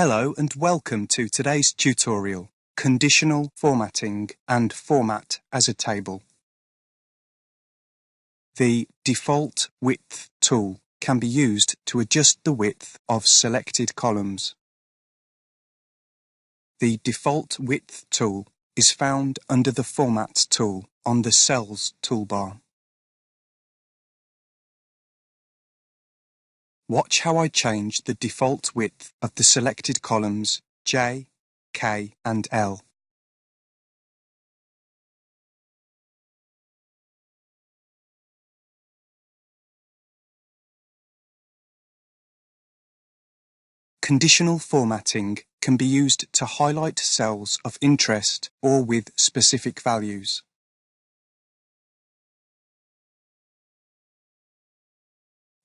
Hello and welcome to today's tutorial, Conditional Formatting and Format as a Table. The Default Width tool can be used to adjust the width of selected columns. The Default Width tool is found under the Format tool on the Cells toolbar. Watch how I change the default width of the selected columns J, K and L. Conditional formatting can be used to highlight cells of interest or with specific values.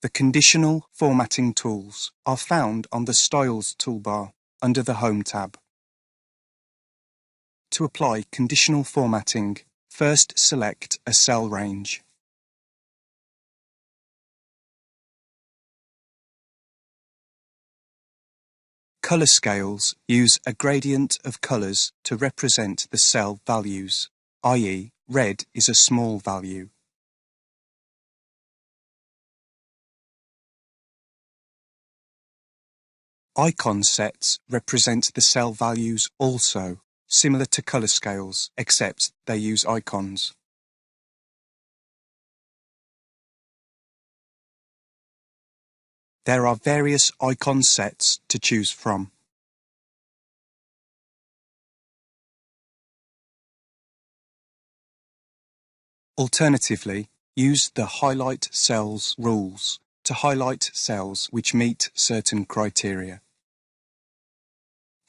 The conditional formatting tools are found on the Styles toolbar under the Home tab. To apply conditional formatting, first select a cell range. Colour scales use a gradient of colours to represent the cell values, i.e., red is a small value. Icon sets represent the cell values also, similar to colour scales, except they use icons. There are various icon sets to choose from. Alternatively, use the Highlight Cells rules to highlight cells which meet certain criteria.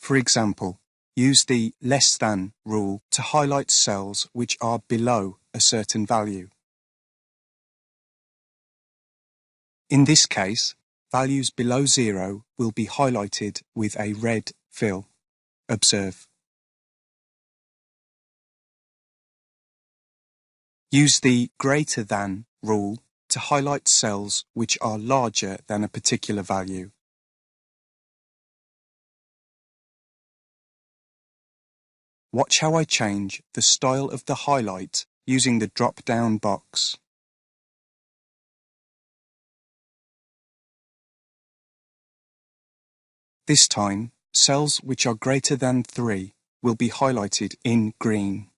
For example, use the less than rule to highlight cells which are below a certain value. In this case, values below 0 will be highlighted with a red fill. Observe. Use the greater than rule to highlight cells which are larger than a particular value. Watch how I change the style of the highlight using the drop-down box. This time, cells which are greater than 3 will be highlighted in green.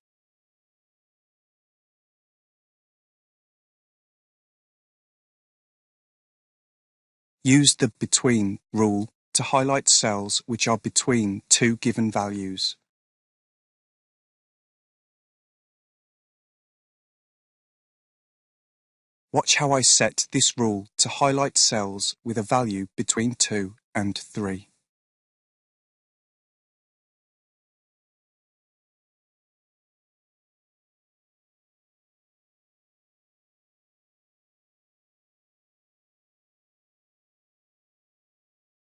Use the Between rule to highlight cells which are between two given values. Watch how I set this rule to highlight cells with a value between 2 and 3.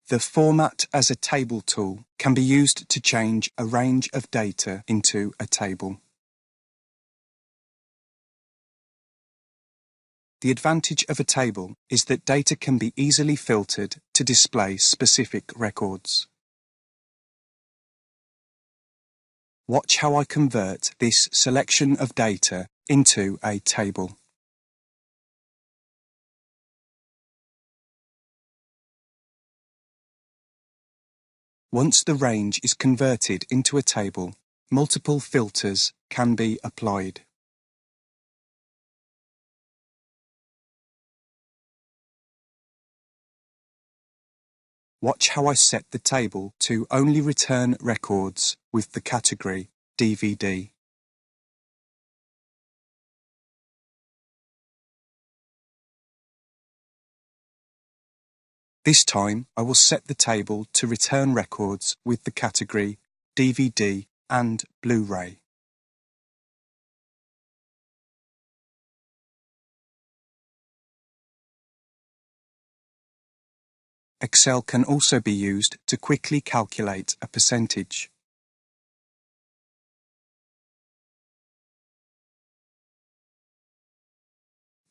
The Format as a Table tool can be used to change a range of data into a table. The advantage of a table is that data can be easily filtered to display specific records. Watch how I convert this selection of data into a table. Once the range is converted into a table, multiple filters can be applied. Watch how I set the table to only return records with the category DVD. This time, I will set the table to return records with the category DVD and Blu-ray. Excel can also be used to quickly calculate a percentage.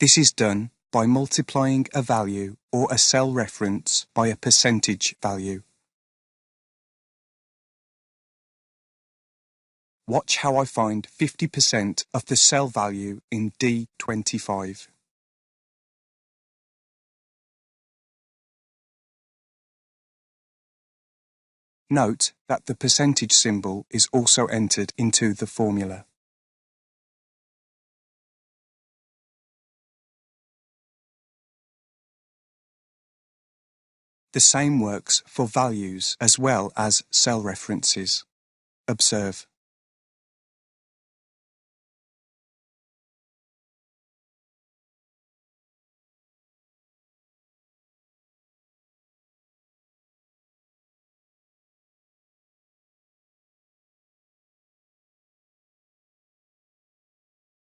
This is done by multiplying a value or a cell reference by a percentage value. Watch how I find 50% of the cell value in D25. Note that the percentage symbol is also entered into the formula. The same works for values as well as cell references. Observe.